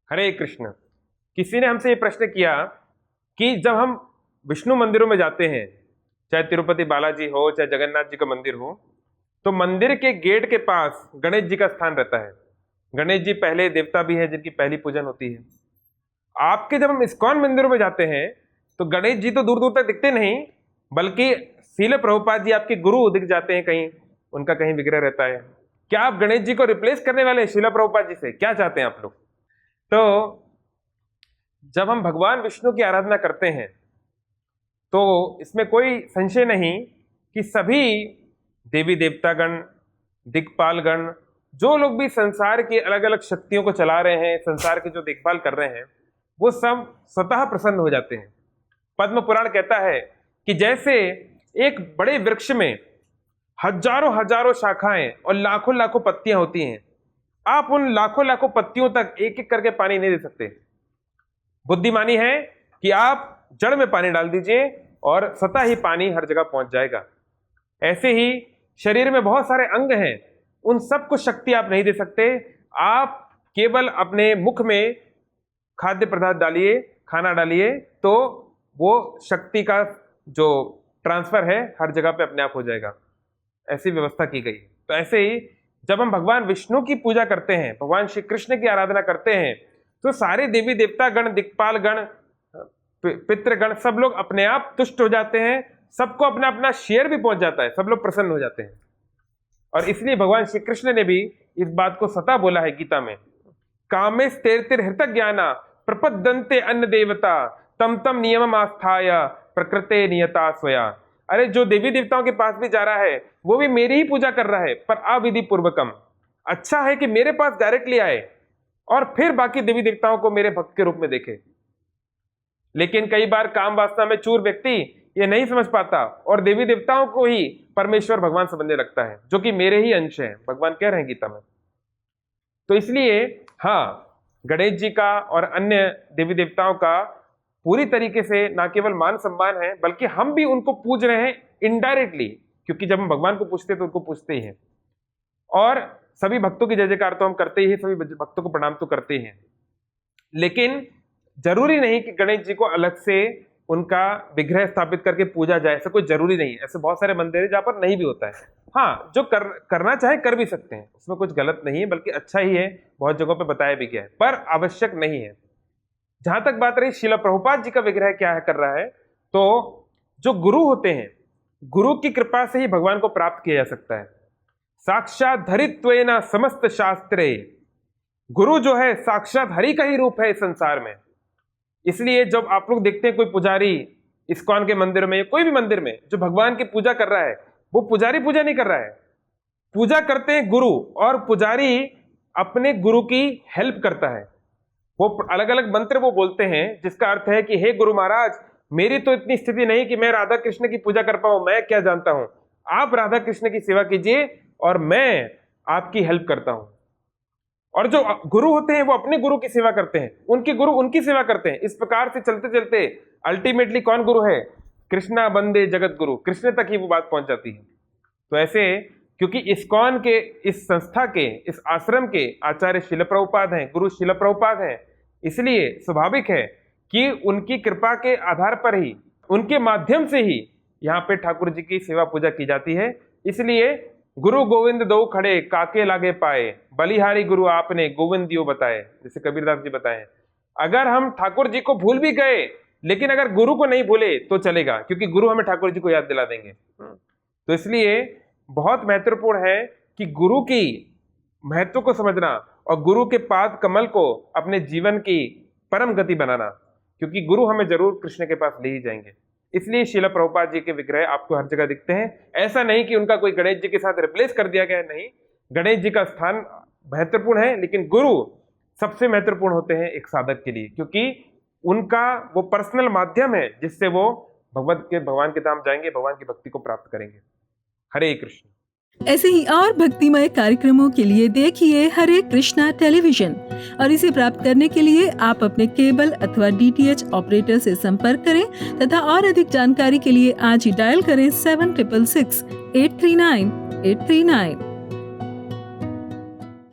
हरे कृष्ण। किसी ने हमसे ये प्रश्न किया कि जब हम विष्णु मंदिरों में जाते हैं, चाहे तिरुपति बालाजी हो, चाहे जगन्नाथ जी का मंदिर हो, तो मंदिर के गेट के पास गणेश जी का स्थान रहता है। गणेश जी पहले देवता भी हैं जिनकी पहली पूजन होती है। आपके जब हम इस्कॉन मंदिरों में जाते हैं तो गणेश जी तो दूर दूर तक दिखते नहीं, बल्कि शील प्रभुपाद जी आपके गुरु दिख जाते हैं, कहीं उनका कहीं विग्रह रहता है। क्या आप गणेश जी को रिप्लेस करने वाले हैं शील प्रभुपाद जी से? क्या चाहते हैं आप लोग? तो जब हम भगवान विष्णु की आराधना करते हैं तो इसमें कोई संशय नहीं कि सभी देवी देवतागण, दिक्पालगण, जो लोग भी संसार की अलग अलग शक्तियों को चला रहे हैं, संसार की जो देखभाल कर रहे हैं, वो सब स्वतः प्रसन्न हो जाते हैं। पद्म पुराण कहता है कि जैसे एक बड़े वृक्ष में हजारों हजारों शाखाएं और लाखों लाखों पत्तियां होती हैं, आप उन लाखों लाखों पत्तियों तक एक एक करके पानी नहीं दे सकते। बुद्धिमानी है कि आप जड़ में पानी डाल दीजिए और स्वतः ही पानी हर जगह पहुंच जाएगा। ऐसे ही शरीर में बहुत सारे अंग हैं, उन सबको शक्ति आप नहीं दे सकते। आप केवल अपने मुख में खाद्य पदार्थ डालिए, खाना डालिए, तो वो शक्ति का जो ट्रांसफर है हर जगह पे अपने आप हो जाएगा। ऐसी व्यवस्था की गई। तो ऐसे ही जब हम भगवान विष्णु की पूजा करते हैं, भगवान श्री कृष्ण की आराधना करते हैं, तो सारे देवी देवता गण, दिक्पाल गण, पितृगण सब लोग अपने आप तुष्ट हो जाते हैं। सबको अपना अपना शेयर भी पहुंच जाता है, सब लोग प्रसन्न हो जाते हैं। और इसलिए भगवान श्री कृष्ण ने भी इस बात को स्वतः बोला है गीता में, कामे स्थिर ज्ञाना प्रपद्यन्ते अन्य देवता तम तम नियमम आस्थाय प्रकृते नियता स्वया। अरे जो देवी देवताओं के पास भी जा रहा है वो भी मेरी ही पूजा कर रहा है, पर अविधि पूर्वकम। अच्छा है कि मेरे पास डायरेक्टली आए और फिर बाकी देवी देवताओं को मेरे भक्त के रूप में देखे। लेकिन कई बार काम वासना में चूर व्यक्ति ये नहीं समझ पाता और देवी देवताओं को ही परमेश्वर भगवान समझने लगता है, जो कि मेरे ही अंश हैं, भगवान कह रहे हैं गीता में। तो इसलिए हाँ, गणेश जी का और अन्य देवी देवताओं का पूरी तरीके से ना केवल मान सम्मान है, बल्कि हम भी उनको पूज रहे हैं इनडायरेक्टली, क्योंकि जब हम भगवान को पूछते हैं तो उनको पूछते ही हैं। और सभी भक्तों की जय जयकार तो हम करते ही हैं, सभी भक्तों को प्रणाम तो करते ही हैं। लेकिन जरूरी नहीं कि गणेश जी को अलग से उनका विग्रह स्थापित करके पूजा जाए, ऐसा कोई जरूरी नहीं है। ऐसे बहुत सारे मंदिर है जहां पर नहीं भी होता है। हाँ, जो करना चाहे कर भी सकते हैं, उसमें कुछ गलत नहीं है, बल्कि अच्छा ही है। बहुत जगहों पे बताया भी गया है, पर आवश्यक नहीं है। जहां तक बात रही शील प्रभुपाद जी का विग्रह क्या है कर रहा है, तो जो गुरु होते हैं, गुरु की कृपा से ही भगवान को प्राप्त किया जा सकता है। साक्षात धरित्वेन समस्त शास्त्रे, गुरु जो है साक्षात हरि का ही रूप है इस संसार में। इसलिए जब आप लोग देखते हैं कोई पुजारी इस्कॉन के मंदिर में या कोई भी मंदिर में जो भगवान की पूजा कर रहा है, वो पुजारी पूजा नहीं कर रहा है, पूजा करते हैं गुरु, और पुजारी अपने गुरु की हेल्प करता है। वो अलग अलग मंत्र वो बोलते हैं जिसका अर्थ है कि हे गुरु महाराज, मेरी तो इतनी स्थिति नहीं कि मैं राधा कृष्ण की पूजा कर पाऊं, मैं क्या जानता हूं, आप राधा कृष्ण की सेवा कीजिए और मैं आपकी हेल्प करता हूं। और जो गुरु होते हैं वो अपने गुरु की सेवा करते हैं, उनके गुरु उनकी सेवा करते हैं। इस प्रकार से चलते चलते अल्टीमेटली कौन गुरु है? कृष्णा बंदे जगत गुरु, कृष्ण तक ही वो बात पहुंच जाती है। तो ऐसे क्योंकि इस्कॉन के, इस संस्था के, इस आश्रम के आचार्य शील प्रभुपाद हैं, गुरु शील प्रभुपाद हैं, इसलिए स्वाभाविक है कि उनकी कृपा के आधार पर ही, उनके माध्यम से ही यहाँ पे ठाकुर जी की सेवा पूजा की जाती है। इसलिए गुरु गोविंद दो खड़े काके लागे पाए, बलिहारी गुरु आपने गोविंद दियो बताए, जैसे कबीरदास जी बताए। अगर हम ठाकुर जी को भूल भी गए, लेकिन अगर गुरु को नहीं भूले तो चलेगा, क्योंकि गुरु हमें ठाकुर जी को याद दिला देंगे। तो इसलिए बहुत महत्वपूर्ण है कि गुरु की महत्व को समझना और गुरु के पाद कमल को अपने जीवन की परम गति बनाना, क्योंकि गुरु हमें जरूर कृष्ण के पास ले ही जाएंगे। इसलिए शील प्रभुपाद जी के विग्रह आपको हर जगह दिखते हैं। ऐसा नहीं कि उनका कोई गणेश जी के साथ रिप्लेस कर दिया गया है, नहीं, गणेश जी का स्थान महत्वपूर्ण है, लेकिन गुरु सबसे महत्वपूर्ण होते हैं एक साधक के लिए, क्योंकि उनका वो पर्सनल माध्यम है जिससे वो भगवान के धाम जाएंगे, भगवान की भक्ति को प्राप्त करेंगे। हरे कृष्ण। ऐसे ही और भक्तिमय कार्यक्रमों के लिए देखिए हरे कृष्णा टेलीविजन, और इसे प्राप्त करने के लिए आप अपने केबल अथवा DTH ऑपरेटर से संपर्क करें तथा और अधिक जानकारी के लिए आज ही डायल करें 7666 839 839।